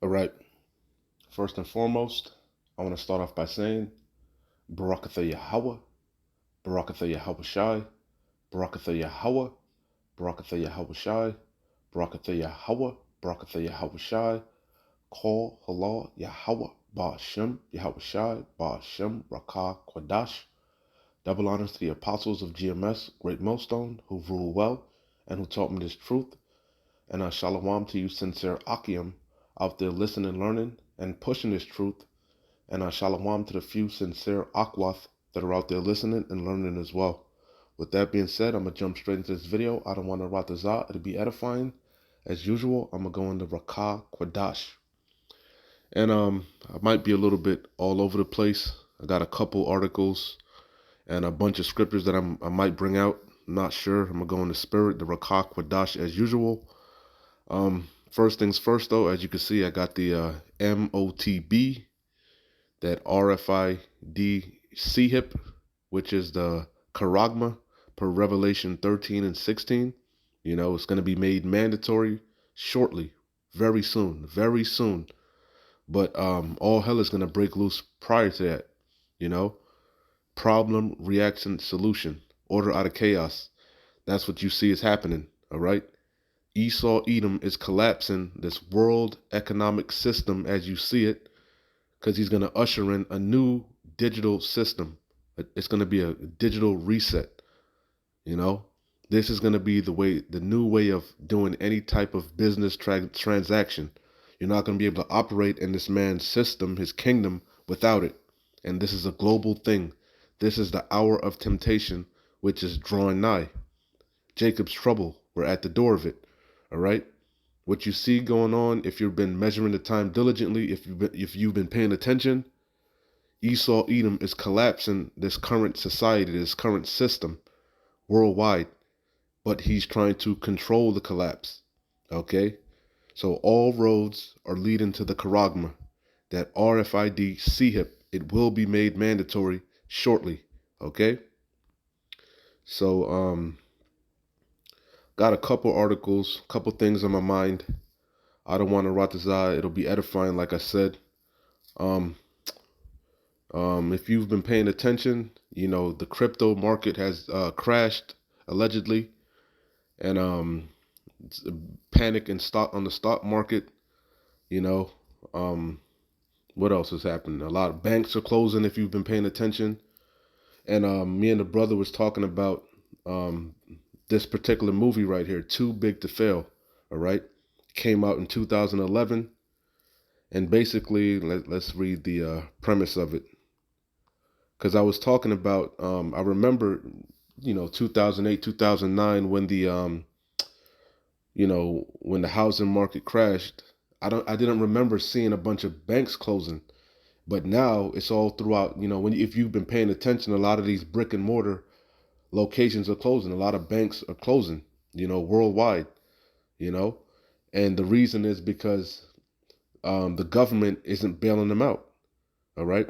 All right. First and foremost, I want to start off by saying Barakatha Yahweh, Barakatha Yahweh Shai, Barakatha Yahweh, Barakatha Yahweh Shai, Barakatha Yahweh, Barakatha Yahweh Shai, Call Halal Yahweh, Ba'ashem, Yahweh Shai, Ba'ashem, Rakah, Kwadash. Double honors to the apostles of GMS, Great Millstone, who rule well and who taught me this truth. And shalom to you, sincere Akim, out there listening, learning, and pushing this truth. And shalom to the few sincere Akwath that are out there listening and learning as well. With that being said, I'm going to jump straight into this video. I don't want to ratazah. It'll be edifying. As usual, I'm going to go into Rakah Kwadash. And I might be a little bit all over the place. I got a couple articles and a bunch of scriptures that I might bring out. I'm not sure. I'm going to go in the spirit, the Rakah Kwadash as usual. First things first, though, as you can see, I got the MOTB, that RFID CHIP, which is the charagma per Revelation 13 and 16. You know, it's going to be made mandatory shortly, very soon, very soon. But all hell is going to break loose prior to that, you know. Problem, reaction, solution, order out of chaos. That's what you see is happening, all right? Esau Edom is collapsing this world economic system as you see it, because he's going to usher in a new digital system. It's going to be a digital reset. You know, this is going to be the new way of doing any type of business transaction. You're not going to be able to operate in this man's system, his kingdom, without it. And this is a global thing. This is the hour of temptation, which is drawing nigh. Jacob's trouble, we're at the door of it. All right. What you see going on, if you've been measuring the time diligently, if you've been paying attention, Esau Edom is collapsing this current society, this current system worldwide, but he's trying to control the collapse. Okay. So all roads are leading to the charagma, that RFID CHIP. It will be made mandatory shortly. Okay. So got a couple articles, couple things on my mind. I don't want to ratazah. It'll be edifying, like I said. If you've been paying attention, you know, the crypto market has crashed allegedly, and panic in on the stock market. You know, what else is happening? A lot of banks are closing. If you've been paying attention, and me and the brother was talking about this particular movie right here, Too Big to Fail. All right, came out in 2011, and basically, let's read the premise of it. Because I was talking about, I remember, 2008, 2009, when when the housing market crashed. I didn't remember seeing a bunch of banks closing, but now it's all throughout. If you've been paying attention, a lot of these brick and mortar locations are closing. A lot of banks are closing, worldwide, and the reason is because the government isn't bailing them out. All right.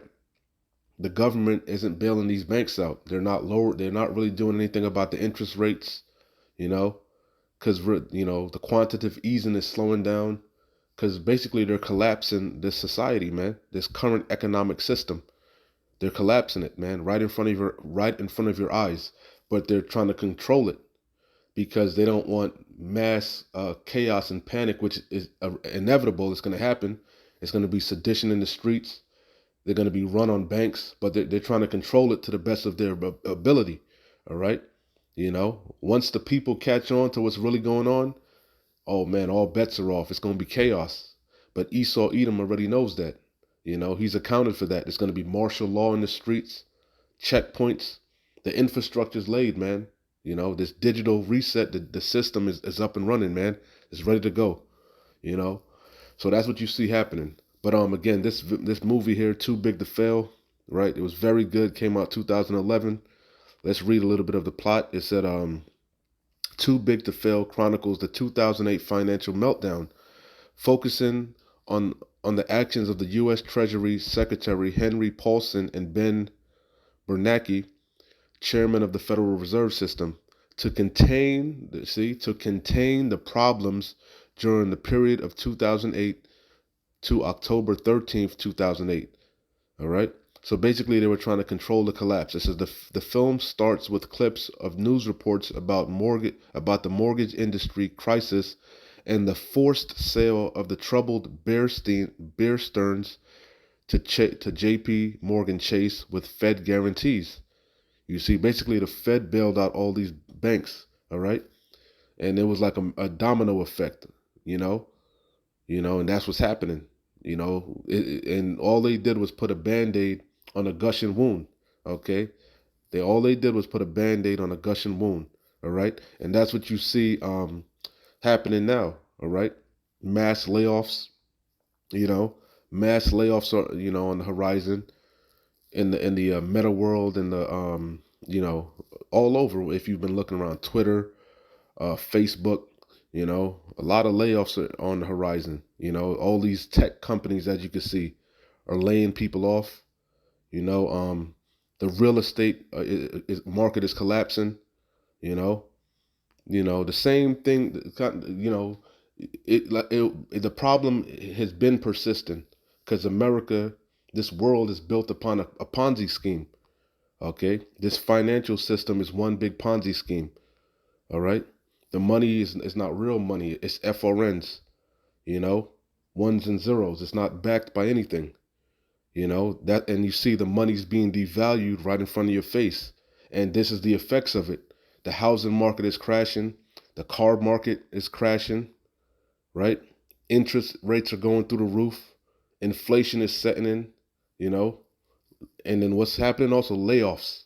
The government isn't bailing these banks out. They're not really doing anything about the interest rates, because the quantitative easing is slowing down, because basically they're collapsing this society, man. This current economic system, they're collapsing it, man, right in front of your eyes. But they're trying to control it because they don't want mass chaos and panic, which is inevitable. It's going to happen. It's going to be sedition in the streets. They're going to be run on banks, but they're trying to control it to the best of their ability. All right. Once the people catch on to what's really going on, oh man, all bets are off. It's going to be chaos. But Esau Edom already knows that. He's accounted for that. It's going to be martial law in the streets, checkpoints. The infrastructure's laid, man. This digital reset, the system is up and running, man. It's ready to go. So that's what you see happening. But again, this movie here, Too Big to Fail, right? It was very good. Came out 2011. Let's read a little bit of the plot. It said, Too Big to Fail chronicles the 2008 financial meltdown, focusing on the actions of the U.S. Treasury Secretary Henry Paulson and Ben Bernanke, chairman of the Federal Reserve System, to contain the problems during the period of 2008 to October 13th, 2008. All right. So basically, they were trying to control the collapse. It says the film starts with clips of news reports about the mortgage industry crisis and the forced sale of the troubled Bear Stearns to J.P. Morgan Chase with Fed guarantees. You see, basically, the Fed bailed out all these banks. All right, and it was like a domino effect. You know, and that's what's happening. And all they did was put a band-aid on a gushing wound. Okay, all they did was put a band-aid on a gushing wound. All right, and that's what you see happening now. All right, mass layoffs. You know, mass layoffs are on the horizon in the meta world and the all over. If you've been looking around Twitter, Facebook, a lot of layoffs are on the horizon. All these tech companies, as you can see, are laying people off. The real estate market is collapsing. You know, the same thing. The problem has been persistent because America, this world is built upon a Ponzi scheme. Okay, this financial system is one big Ponzi scheme. All right, the money is not real money. It's FRNs. Ones and zeros. It's not backed by anything. And you see the money's being devalued right in front of your face, and this is the effects of it. The housing market is crashing. The car market is crashing. Right? Interest rates are going through the roof. Inflation is setting in. You know, and then what's happening? Also layoffs.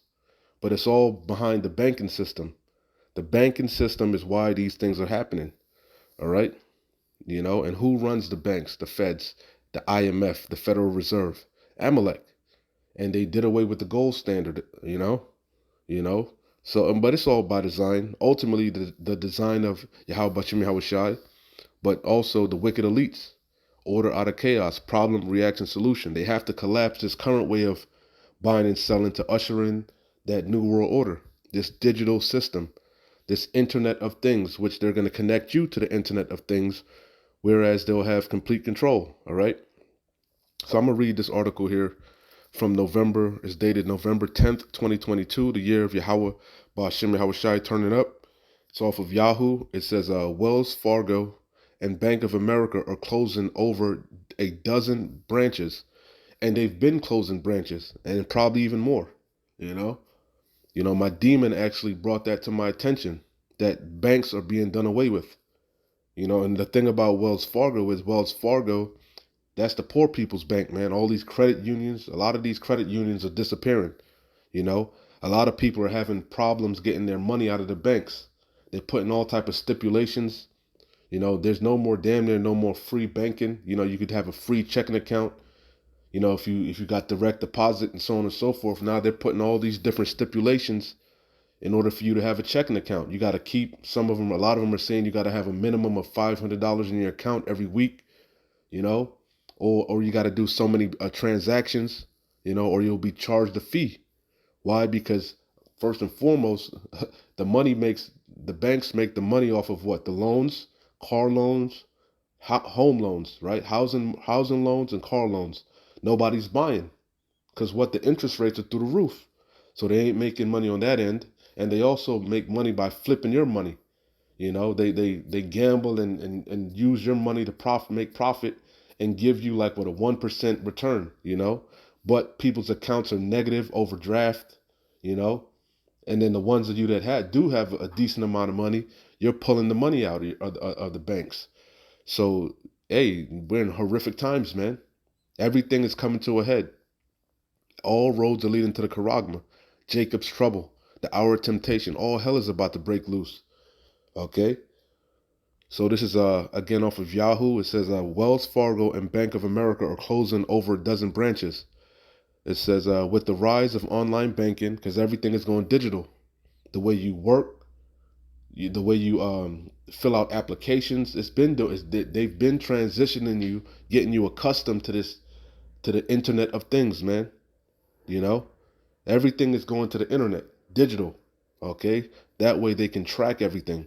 But it's all behind the banking system. The banking system is why these things are happening. All right? And who runs the banks? The Feds, the IMF, the Federal Reserve, Amalek. And they did away with the gold standard, you know. So, but it's all by design. Ultimately, the design of Yahweh Bashim Yahweh Shai, but also the wicked elites. Order out of chaos, problem, reaction, solution. They have to collapse this current way of buying and selling to usher in that new world order, this digital system, this Internet of Things, which they're going to connect you to the Internet of Things, whereas they'll have complete control. All right. So I'm going to read this article here from November. It's dated November 10th, 2022, the year of Yahweh Ba'Shem Yahweh Shai turning up. It's off of Yahoo. It says Wells Fargo and Bank of America are closing over a dozen branches, and they've been closing branches and probably even more. My demon actually brought that to my attention, that banks are being done away with. And the thing about Wells Fargo is Wells Fargo, that's the poor people's bank, man. All these credit unions, a lot of these credit unions are disappearing. A lot of people are having problems getting their money out of the banks. They're putting all type of stipulations. There's no more, damn near no more free banking. You could have a free checking account. If you got direct deposit and so on and so forth. Now they're putting all these different stipulations in order for you to have a checking account. You got to keep, a lot of them are saying you got to have a minimum of $500 in your account every week, or you got to do so many transactions, or you'll be charged a fee. Why? Because first and foremost, the banks make the money off of what? The loans, car loans, home loans, right? Housing loans and car loans. Nobody's buying because the interest rates are through the roof. So they ain't making money on that end. And they also make money by flipping your money. They gamble and use your money to make profit and give you like a 1% return, But people's accounts are negative, overdraft, And then the ones of you that do have a decent amount of money, you're pulling the money out of the banks. So, hey, we're in horrific times, man. Everything is coming to a head. All roads are leading to the Charagma, Jacob's trouble, the hour of temptation. All hell is about to break loose. Okay? So this is again off of Yahoo. It says Wells Fargo and Bank of America are closing over a dozen branches. It says with the rise of online banking, because everything is going digital, the way you work, the way you fill out applications, they've been transitioning you, getting you accustomed to the Internet of Things, man. Everything is going to the internet, digital. Okay, that way they can track everything.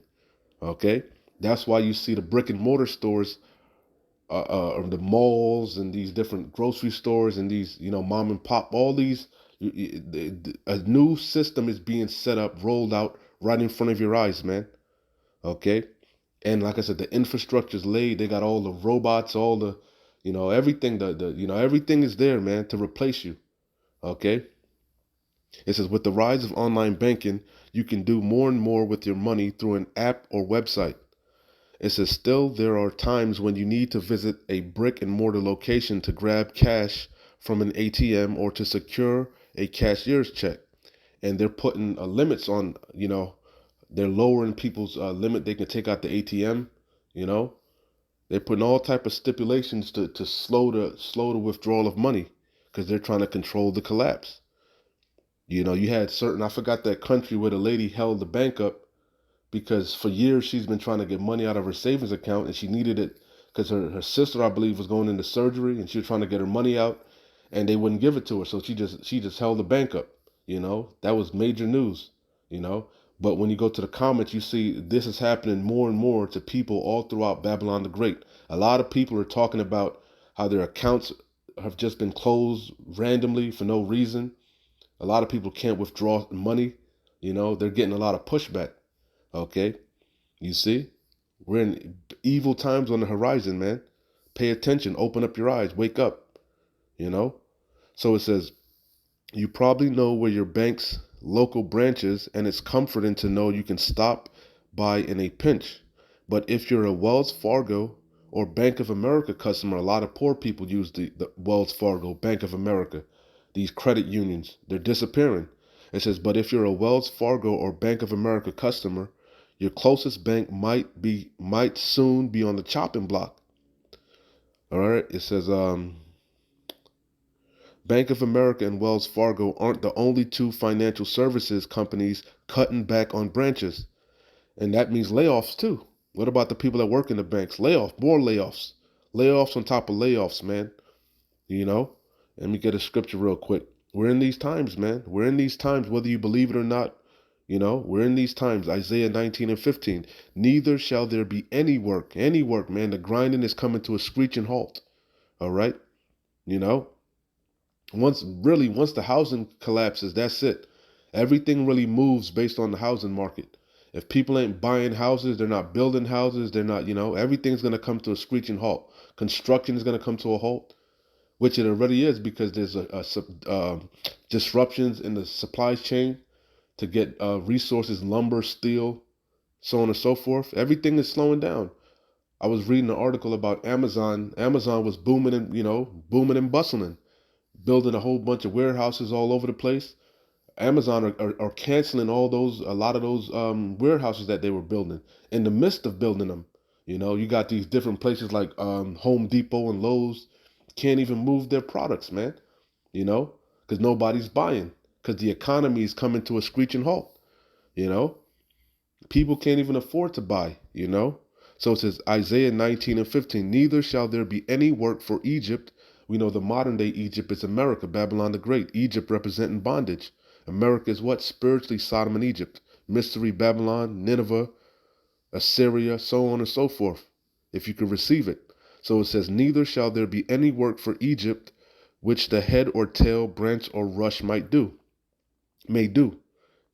Okay, that's why you see the brick and mortar stores the malls and these different grocery stores and these, mom and pop, all these, a new system is being set up, rolled out right in front of your eyes, man. Okay. And like I said, the infrastructure's laid. They got all the robots, all the, everything, everything is there, man, to replace you. Okay. It says, with the rise of online banking, you can do more and more with your money through an app or website. It says, still, there are times when you need to visit a brick and mortar location to grab cash from an ATM or to secure a cashier's check. And they're putting limits on, they're lowering people's limit they can take out the ATM, you know. They're putting all type of stipulations to slow the withdrawal of money because they're trying to control the collapse. You had certain, I forgot that country where the lady held the bank up because for years she's been trying to get money out of her savings account and she needed it because her sister, I believe, was going into surgery and she was trying to get her money out and they wouldn't give it to her. So she just held the bank up. That was major news, you know. But when you go to the comments, you see this is happening more and more to people all throughout Babylon the Great. A lot of people are talking about how their accounts have just been closed randomly for no reason. A lot of people can't withdraw money. They're getting a lot of pushback. Okay, you see, we're in evil times on the horizon, man. Pay attention, open up your eyes, wake up, you know? So it says, you probably know where your bank's local branch is, and it's comforting to know you can stop by in a pinch. But if you're a Wells Fargo or Bank of America customer, a lot of poor people use the Wells Fargo, Bank of America, these credit unions, they're disappearing. It says, but if you're a Wells Fargo or Bank of America customer, your closest bank might soon be on the chopping block. All right. It says Bank of America and Wells Fargo aren't the only two financial services companies cutting back on branches. And that means layoffs too. What about the people that work in the banks? Layoffs, more layoffs. Layoffs on top of layoffs, man. You know? Let me get a scripture real quick. We're in these times, man. We're in these times, whether you believe it or not. We're in these times. Isaiah 19 and 15. Neither shall there be any work, man. The grinding is coming to a screeching halt. All right? You know? Once the housing collapses, that's it. Everything really moves based on the housing market. If people ain't buying houses, they're not building houses, they're not, everything's going to come to a screeching halt. Construction is going to come to a halt, which it already is because there's disruptions in the supply chain to get resources, lumber, steel, so on and so forth. Everything is slowing down. I was reading an article about Amazon. Amazon was booming and booming and bustling, building a whole bunch of warehouses all over the place. Amazon are canceling a lot of those warehouses that they were building in the midst of building them. You got these different places like Home Depot and Lowe's can't even move their products, man. Because nobody's buying because the economy is coming to a screeching halt. You know, people can't even afford to buy. So it says Isaiah 19 and 15, neither shall there be any work for Egypt. We know the modern day Egypt is America, Babylon the Great. Egypt representing bondage. America is what? Spiritually Sodom and Egypt. Mystery Babylon, Nineveh, Assyria, so on and so forth, if you could receive it. So it says, neither shall there be any work for Egypt which the head or tail, branch or rush may do.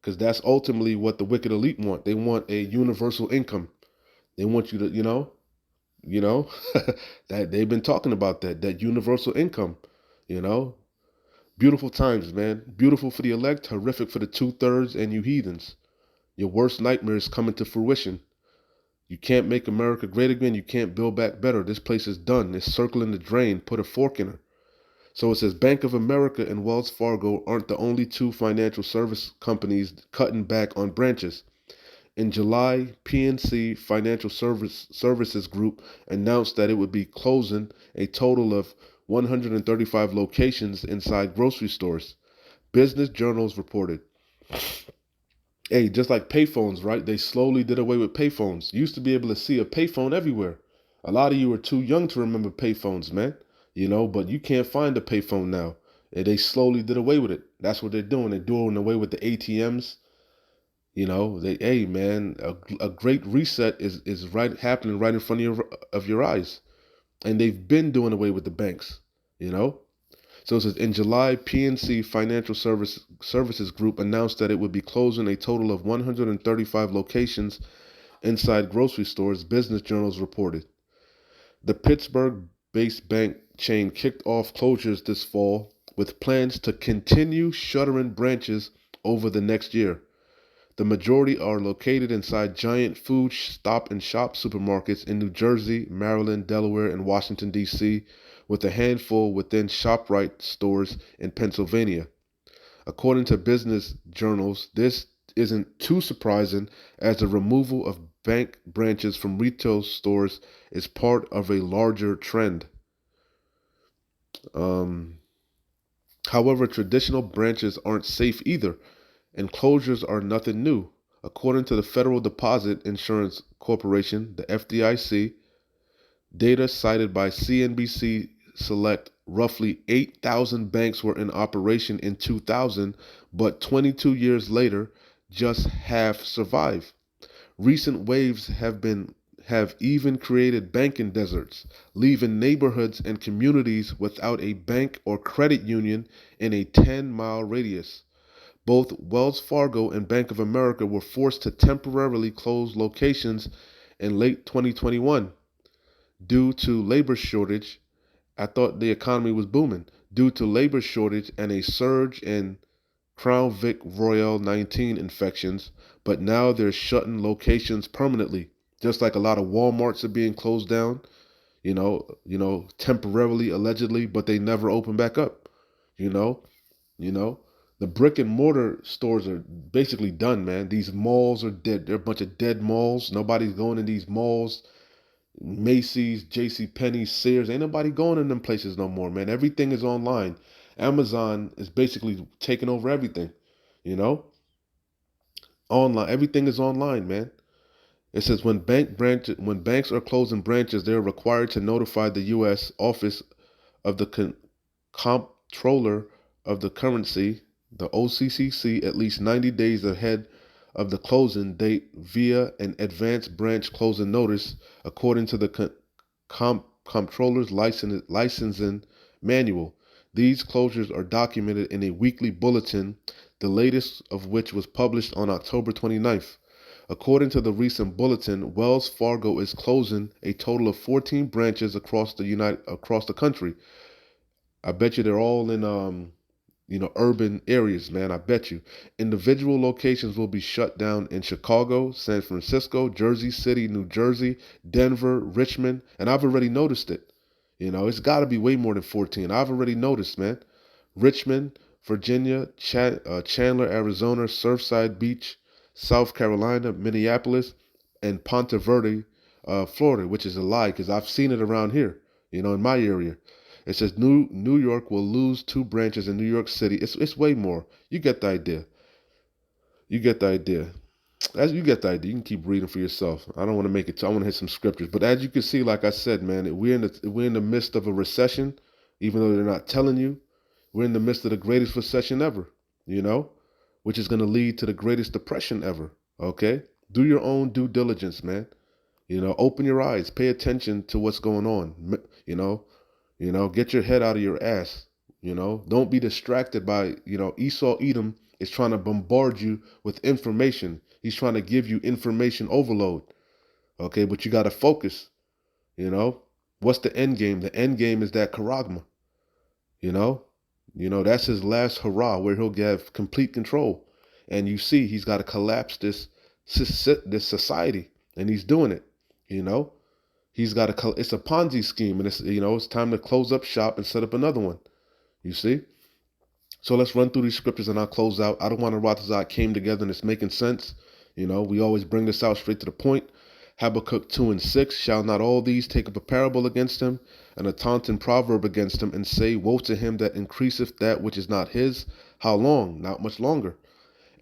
Because that's ultimately what the wicked elite want. They want a universal income. They want you to, you know, that they've been talking about that universal income, you know. Beautiful times, man. Beautiful for the elect, horrific for the 2/3 and you heathens. Your worst nightmare is coming to fruition. You can't make America great again. You can't build back better. This place is done. It's circling the drain. Put a fork in her. So it says Bank of America and Wells Fargo aren't the only two financial service companies cutting back on branches. In July, PNC Financial Services Group announced that it would be closing a total of 135 locations inside grocery stores. Business journals reported. Hey, just like payphones, right? They slowly did away with payphones. You used to be able to see a payphone everywhere. A lot of you are too young to remember payphones, man. But you can't find a payphone now. And they slowly did away with it. That's what they're doing. They're doing away with the ATMs. Hey, man, a great reset is right happening right in front of your eyes. And they've been doing away with the banks, you know? So it says in July, PNC Financial Services Group announced that it would be closing a total of 135 locations inside grocery stores, business journals reported. The Pittsburgh-based bank chain kicked off closures this fall with plans to continue shuttering branches over the next year. The majority are located inside giant food stop and shop supermarkets in New Jersey, Maryland, Delaware, and Washington, D.C., with a handful within ShopRite stores in Pennsylvania. According to business journals, this isn't too surprising as the removal of bank branches from retail stores is part of a larger trend. Um, However, traditional branches aren't safe either, and closures are nothing new. According to the Federal Deposit Insurance Corporation, the FDIC, data cited by CNBC Select, roughly 8,000 banks were in operation in 2000, but 22 years later, just half survive. Recent waves have even created banking deserts, leaving neighborhoods and communities without a bank or credit union in a 10-mile radius. Both Wells Fargo and Bank of America were forced to temporarily close locations in late 2021 due to labor shortage. I thought the economy was booming due to labor shortage and a surge in Crown Vic Royale 19 infections, but now they're shutting locations permanently. Just like a lot of Walmarts are being closed down, temporarily, allegedly, but they never open back up. You know, you know, the brick and mortar stores are basically done, man. These malls are dead. They're a bunch of dead malls. Nobody's going in these malls. Macy's, J.C. Penney, Sears, ain't nobody going in them places no more, man. Everything is online. Amazon is basically taking over everything, you know? Online, everything is online, man. It says when banks are closing branches, they're required to notify the U.S. Office of the Comptroller of the Currency, the OCCC, at least 90 days ahead of the closing date via an advance branch closing notice, according to the Comptroller's licensing manual. These closures are documented in a weekly bulletin, the latest of which was published on October 29th. According to the recent bulletin, Wells Fargo is closing a total of 14 branches across the country. I bet you they're all in urban areas, man. I bet you. Individual locations will be shut down in Chicago, San Francisco, Jersey City, New Jersey, Denver, Richmond, and I've already noticed it. It's got to be way more than 14. I've already noticed, man. Richmond, Virginia, Chandler, Arizona, Surfside Beach, South Carolina, Minneapolis, and Ponte Verde, Florida, which is a lie because I've seen it around here, in my area. It says New York will lose two branches in New York City. It's way more. You get the idea. You get the idea. As you get the idea, you can keep reading for yourself. I don't want to make it. I want to hit some scriptures. But as you can see, like I said, man, we're in the midst of a recession, even though they're not telling you. We're in the midst of the greatest recession ever. You know, which is going to lead to the greatest depression ever. Okay, do your own due diligence, man. Open your eyes, pay attention to what's going on. Get your head out of your ass. Don't be distracted by, Esau Edom is trying to bombard you with information. He's trying to give you information overload. Okay, but you got to focus. You know, what's the end game? The end game is that charagma. You know, that's his last hurrah where he'll get complete control. And you see, he's got to collapse this society, and he's doing it. You know, it's a Ponzi scheme, and it's time to close up shop and set up another one. You see? So let's run through these scriptures and I'll close out. I don't want to Ratazak came together and it's making sense. We always bring this out straight to the point. Habakkuk 2 and 6, shall not all these take up a parable against him, and a taunting proverb against him, and say, woe to him that increaseth that which is not his? How long? Not much longer.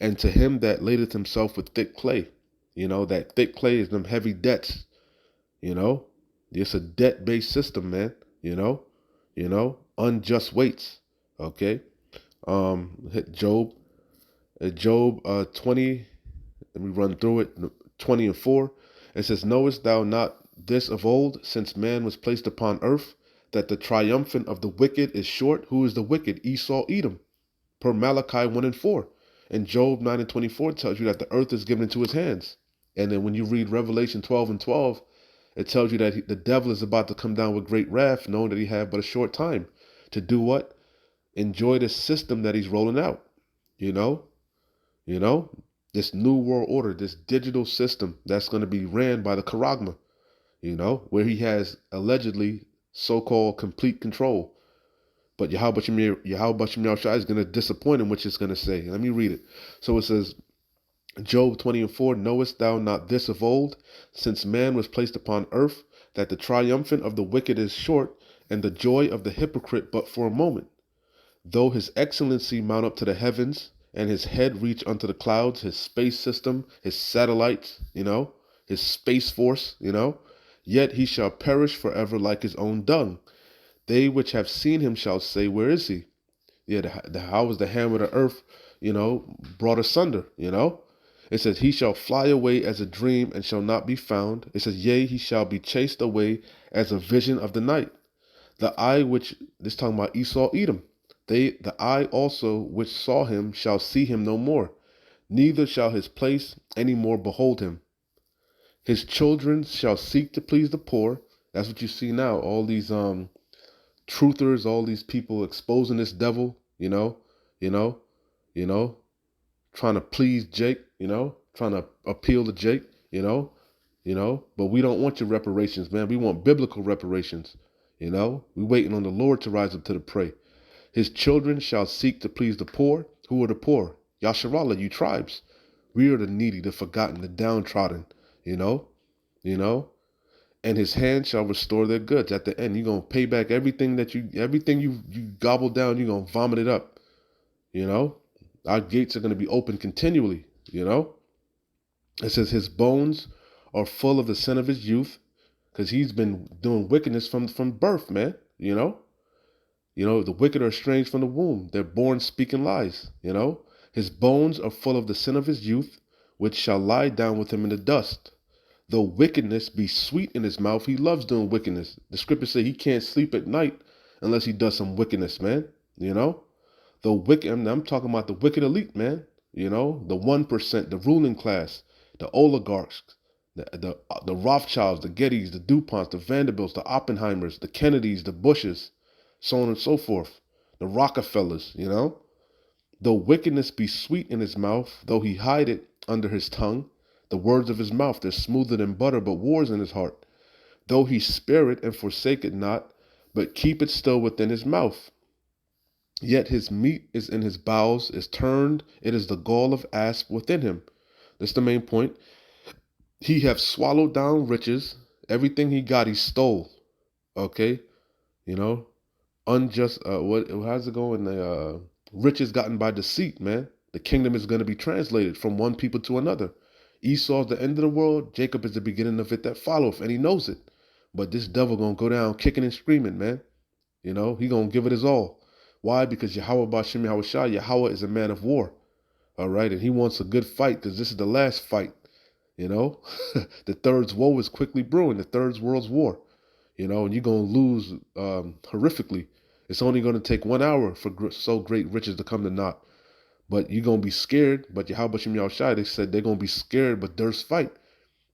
And to him that ladeth himself with thick clay. That thick clay is them heavy debts. It's a debt-based system, man. Unjust weights. Okay. Hit Job. Job 20. Let me run through it. 20 and 4. It says, knowest thou not this of old, since man was placed upon earth, that the triumphant of the wicked is short. Who is the wicked? Esau, Edom, per Malachi 1 and 4. And Job 9 and 24 tells you that the earth is given into his hands. And then when you read Revelation 12 and 12, it tells you that the devil is about to come down with great wrath, knowing that he had but a short time. To do what? Enjoy the system that he's rolling out. You know? You know? This new world order, this digital system that's going to be ran by the Charagma, where he has allegedly so-called complete control. But Yahweh Shem Shai is going to disappoint him, which is going to say. Let me read it. So it says, Job 20 and 4, knowest thou not this of old, since man was placed upon earth, that the triumphant of the wicked is short, and the joy of the hypocrite but for a moment? Though his excellency mount up to the heavens, and his head reach unto the clouds, his space system, his satellites, his space force, yet he shall perish forever like his own dung. They which have seen him shall say, where is he? Yeah, how was the hammer of the earth, brought asunder, It says, he shall fly away as a dream and shall not be found. It says, yea, he shall be chased away as a vision of the night. The eye which, this is talking about Esau, Edom. The eye also which saw him shall see him no more, neither shall his place any more behold him. His children shall seek to please the poor. That's what you see now. All these truthers, all these people exposing this devil, trying to please Jake, trying to appeal to Jake, but we don't want your reparations, man. We want biblical reparations, we waiting on the Lord to rise up to the prey. His children shall seek to please the poor. Who are the poor? Yasharallah, you tribes. We are the needy, the forgotten, the downtrodden, and his hand shall restore their goods. At the end, you're gonna pay back everything you gobbled down, you're gonna vomit it up. Our gates are gonna be open continually, It says his bones are full of the sin of his youth, because he's been doing wickedness from birth, man. The wicked are estranged from the womb. They're born speaking lies, His bones are full of the sin of his youth, which shall lie down with him in the dust. Though wickedness be sweet in his mouth, he loves doing wickedness. The scriptures say he can't sleep at night unless he does some wickedness, man. The wicked, I'm talking about the wicked elite, man. The 1%, the ruling class, the oligarchs, the Rothschilds, the Gettys, the DuPonts, the Vanderbilts, the Oppenheimers, the Kennedys, the Bushes, so on and so forth. The Rockefellers, Though wickedness be sweet in his mouth, though he hide it under his tongue, the words of his mouth, they're smoother than butter, but war's in his heart. Though he spare it and forsake it not, but keep it still within his mouth. Yet his meat is in his bowels, is turned, it is the gall of asp within him. That's the main point. He have swallowed down riches. Everything he got, he stole. Okay? Unjust, how's it going? Riches gotten by deceit, man. The kingdom is going to be translated from one people to another. Esau is the end of the world. Jacob is the beginning of it that followeth, and he knows it. But this devil going to go down kicking and screaming, man. He going to give it his all. Why? Because Yahweh Bashem Yahweh Shai, Yahweh is a man of war. All right? And he wants a good fight because this is the last fight. The third woe is quickly brewing. The third world's war. And you're going to lose horrifically. It's only going to take 1 hour for so great riches to come to naught. But you're going to be scared. But Yahweh Shem Yahushai, they said they're going to be scared, but there's fight.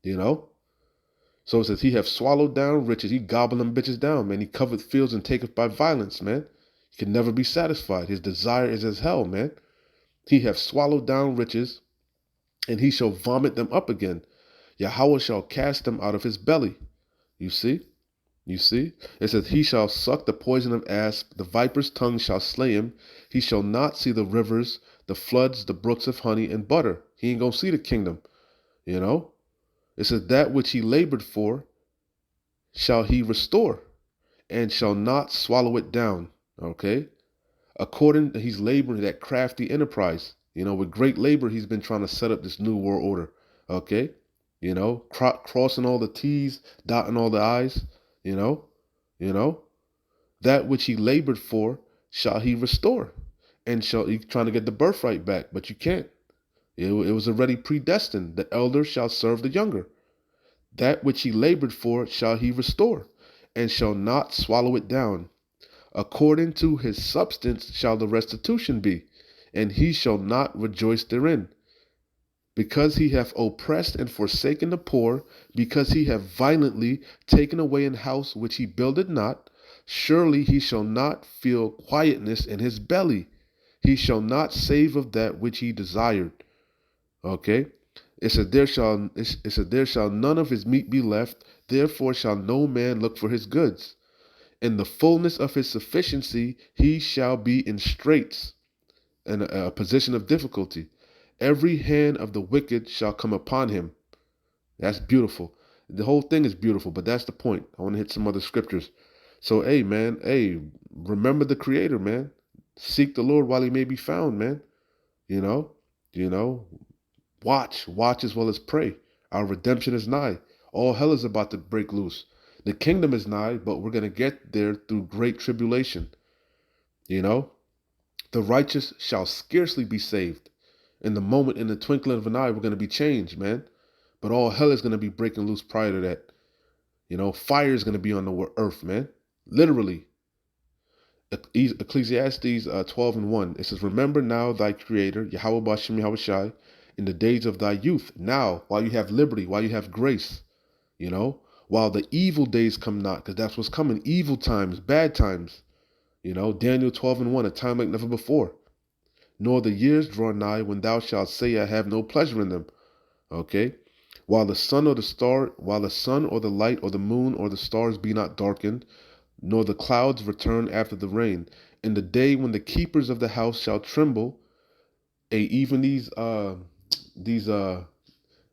So it says, he have swallowed down riches. He gobbled them bitches down, man. He covered fields and taketh by violence, man. He can never be satisfied. His desire is as hell, man. He have swallowed down riches, and he shall vomit them up again. Yahweh shall cast them out of his belly. You see? It says, he shall suck the poison of asp, the viper's tongue shall slay him. He shall not see the rivers, the floods, the brooks of honey and butter. He ain't gonna see the kingdom. It says, that which he labored for shall he restore, and shall not swallow it down. Okay? According to he's laboring that crafty enterprise. With great labor, he's been trying to set up this new world order. Okay? Crossing all the T's, dotting all the I's. That which he labored for shall he restore, and shall he trying to get the birthright back, but you can't. It was already predestined. The elder shall serve the younger. That which he labored for shall he restore, and shall not swallow it down. According to his substance shall the restitution be, and he shall not rejoice therein. Because he hath oppressed and forsaken the poor, because he hath violently taken away an house which he builded not, surely he shall not feel quietness in his belly. He shall not save of that which he desired. Okay? There shall none of his meat be left, therefore shall no man look for his goods. In the fullness of his sufficiency he shall be in straits, in a position of difficulty. Every hand of the wicked shall come upon him. That's beautiful. The whole thing is beautiful, but that's the point. I want to hit some other scriptures. So, hey, man, hey, remember the Creator, man. Seek the Lord while he may be found, man. You know, you know, watch as well as pray. Our redemption is nigh. All hell is about to break loose. The kingdom is nigh, but we're going to get there through great tribulation. You know, the righteous shall scarcely be saved. In the twinkling of an eye, we're going to be changed, man. But all hell is going to be breaking loose prior to that. You know, fire is going to be on the earth, man. Literally. Ecclesiastes 12:1. It says, remember now thy creator, Yahweh Bashem Yahweh Shai, in the days of thy youth. Now, while you have liberty, while you have grace, you know, while the evil days come not, because that's what's coming. Evil times, bad times. You know, Daniel 12:1, a time like never before. Nor the years draw nigh when thou shalt say, I have no pleasure in them. Okay? While the sun or the light or the moon or the stars be not darkened, nor the clouds return after the rain, in the day when the keepers of the house shall tremble, even these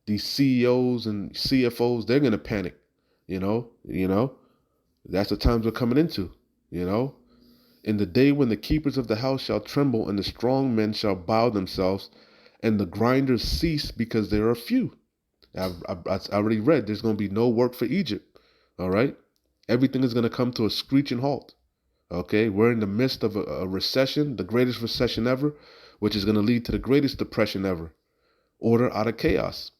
CEOs and CFOs, they're gonna panic. You know, that's the times we're coming into. You know, in the day when the keepers of the house shall tremble, and the strong men shall bow themselves, and the grinders cease because there are few. I already read there's going to be no work for Egypt. All right? Everything is going to come to a screeching halt. Okay? We're in the midst of a recession, the greatest recession ever, which is going to lead to the greatest depression ever. Order out of chaos.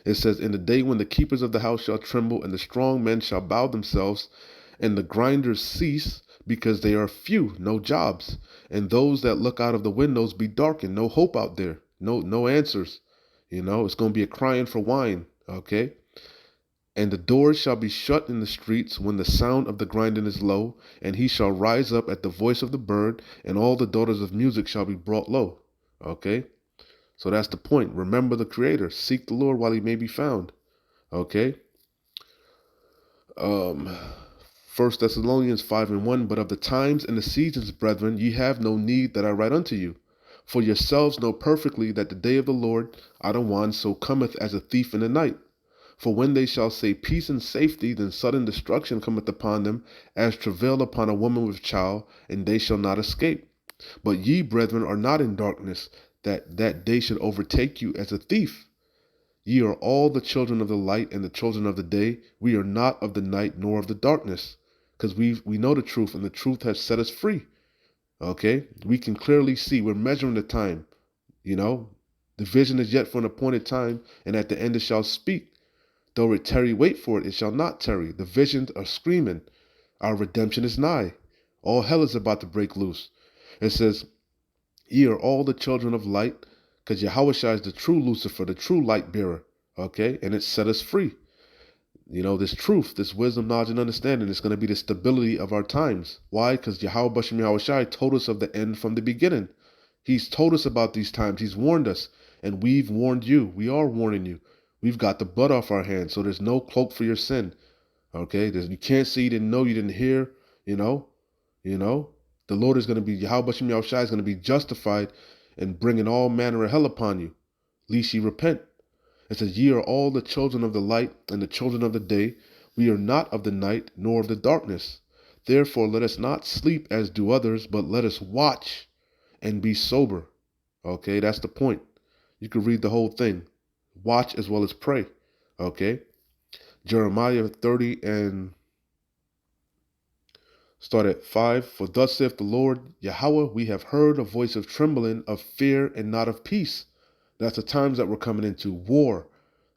It says, in the day when the keepers of the house shall tremble, and the strong men shall bow themselves, and the grinders cease, because they are few, no jobs, and those that look out of the windows be darkened, no hope out there, no answers. You know, it's going to be a crying for wine, okay? And the doors shall be shut in the streets when the sound of the grinding is low, and he shall rise up at the voice of the bird, and all the daughters of music shall be brought low, okay? So that's the point. Remember the Creator. Seek the Lord while he may be found, okay? 1 Thessalonians 5:1, but of the times and the seasons, brethren, ye have no need that I write unto you. For yourselves know perfectly that the day of the Lord, Adawan, so cometh as a thief in the night. For when they shall say peace and safety, then sudden destruction cometh upon them, as travail upon a woman with child, and they shall not escape. But ye, brethren, are not in darkness, that day should overtake you as a thief. Ye are all the children of the light and the children of the day. We are not of the night nor of the darkness, because we know the truth, and the truth has set us free. Okay? We can clearly see. We're measuring the time. You know? The vision is yet for an appointed time, and at the end it shall speak. Though it tarry, wait for it, it shall not tarry. The visions are screaming. Our redemption is nigh. All hell is about to break loose. It says, ye are all the children of light, because Yahushua is the true Lucifer, the true light bearer. Okay? And it set us free. You know, this truth, this wisdom, knowledge, and understanding is going to be the stability of our times. Why? Because Yahweh Bashem Yahushua told us of the end from the beginning. He's told us about these times. He's warned us. And we've warned you. We are warning you. We've got the blood off our hands, so there's no cloak for your sin. Okay? You can't see, you didn't know, you didn't hear. You know? The Lord is going to be, Yahweh Bashem Yahushua is going to be justified and bringing all manner of hell upon you. Lest ye repent. It says, ye are all the children of the light and the children of the day. We are not of the night nor of the darkness. Therefore let us not sleep as do others, but let us watch and be sober. Okay, that's the point. You can read the whole thing. Watch as well as pray. Okay. Jeremiah 30 and start at 5. For thus saith the Lord, Yahweh, we have heard a voice of trembling, of fear, and not of peace. That's the times that we're coming into. War.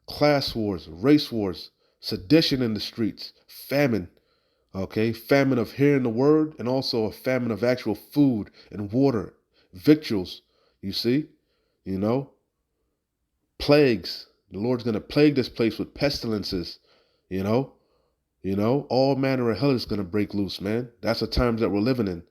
class wars, race wars, sedition in the streets, famine, okay? Famine of hearing the word, and also a famine of actual food and water, victuals, you see? You know, plagues. The Lord's going to plague this place with pestilences, you know? All manner of hell is going to break loose, man. That's the times that we're living in.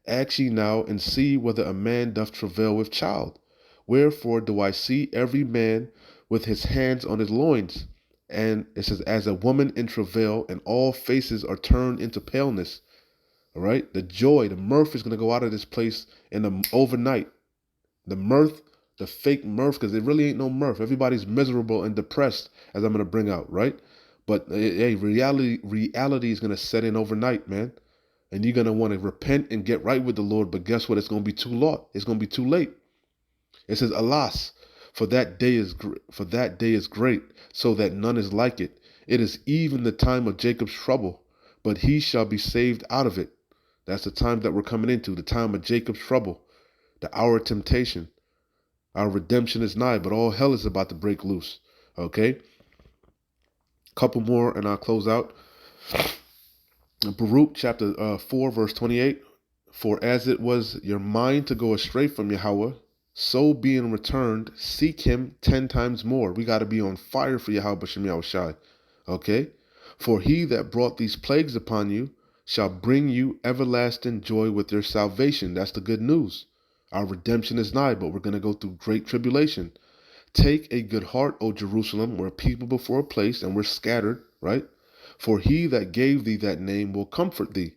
Ask ye now and see whether a man doth travail with child. Wherefore do I see every man with his hands on his loins? And it says, as a woman in travail, and all faces are turned into paleness. All right? The joy, the mirth is going to go out of this place in the overnight. The mirth, the fake mirth, because it really ain't no mirth. Everybody's miserable and depressed, as I'm going to bring out, right? But hey, reality is going to set in overnight, man. And you're going to want to repent and get right with the Lord. But guess what? It's going to be too late. It's going to be too late. It says, alas, for that day is great, so that none is like it. It is even the time of Jacob's trouble, but he shall be saved out of it. That's the time that we're coming into, the time of Jacob's trouble, the hour of temptation. Our redemption is nigh, but all hell is about to break loose. Okay? Couple more and I'll close out. Baruch chapter 4, verse 28. For as it was your mind to go astray from Yahweh, so being returned, seek him 10 times more. We got to be on fire for Yahweh Shem Yahushai. Okay? For he that brought these plagues upon you shall bring you everlasting joy with your salvation. That's the good news. Our redemption is nigh, but we're going to go through great tribulation. Take a good heart, O Jerusalem, where people before a place, and we're scattered, right? For he that gave thee that name will comfort thee.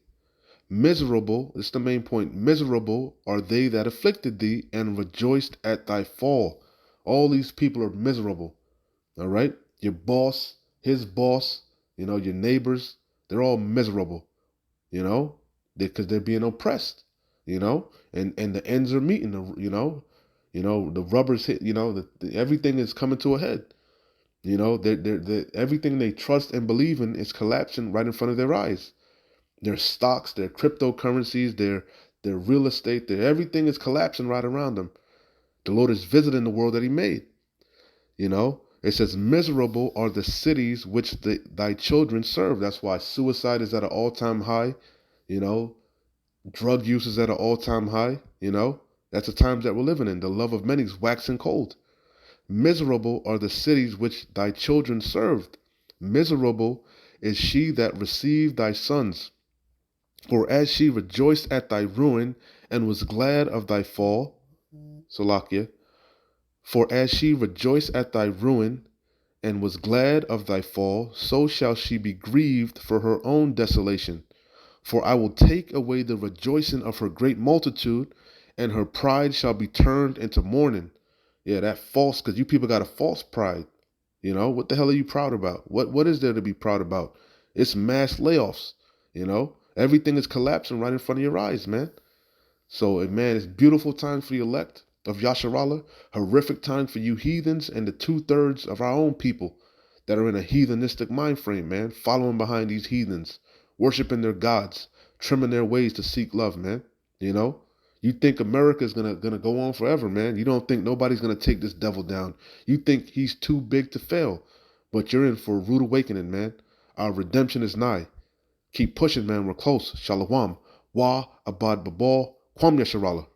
Miserable, this is the main point, miserable are they that afflicted thee and rejoiced at thy fall. All these people are miserable, all right? Your boss, his boss, your neighbors, they're all miserable, because they're being oppressed, and the ends are meeting, the rubber's hit, everything is coming to a head. Everything they trust and believe in is collapsing right in front of their eyes. Their stocks, their cryptocurrencies, their real estate, everything is collapsing right around them. The Lord is visiting the world that he made. It says, miserable are the cities which thy children serve. That's why suicide is at an all-time high. Drug use is at an all-time high. That's the times that we're living in. The love of many is waxing cold. Miserable are the cities which thy children served. Miserable is she that received thy sons. For as she rejoiced at thy ruin and was glad of thy fall, Salakia, for as she rejoiced at thy ruin and was glad of thy fall, so shall she be grieved for her own desolation. For I will take away the rejoicing of her great multitude, and her pride shall be turned into mourning. Yeah, that false, because you people got a false pride. What the hell are you proud about? What is there to be proud about? It's mass layoffs, Everything is collapsing right in front of your eyes, man. So, man, it's beautiful times for the elect of Yasharallah, horrific times for you heathens and the 2/3 of our own people that are in a heathenistic mind frame, man, following behind these heathens, worshiping their gods, trimming their ways to seek love, man. You think America's gonna go on forever, man. You don't think nobody's gonna take this devil down. You think he's too big to fail, but you're in for a rude awakening, man. Our redemption is nigh. Keep pushing, man. We're close. Shalom. Wa abad babal. Kwam Yasharallah.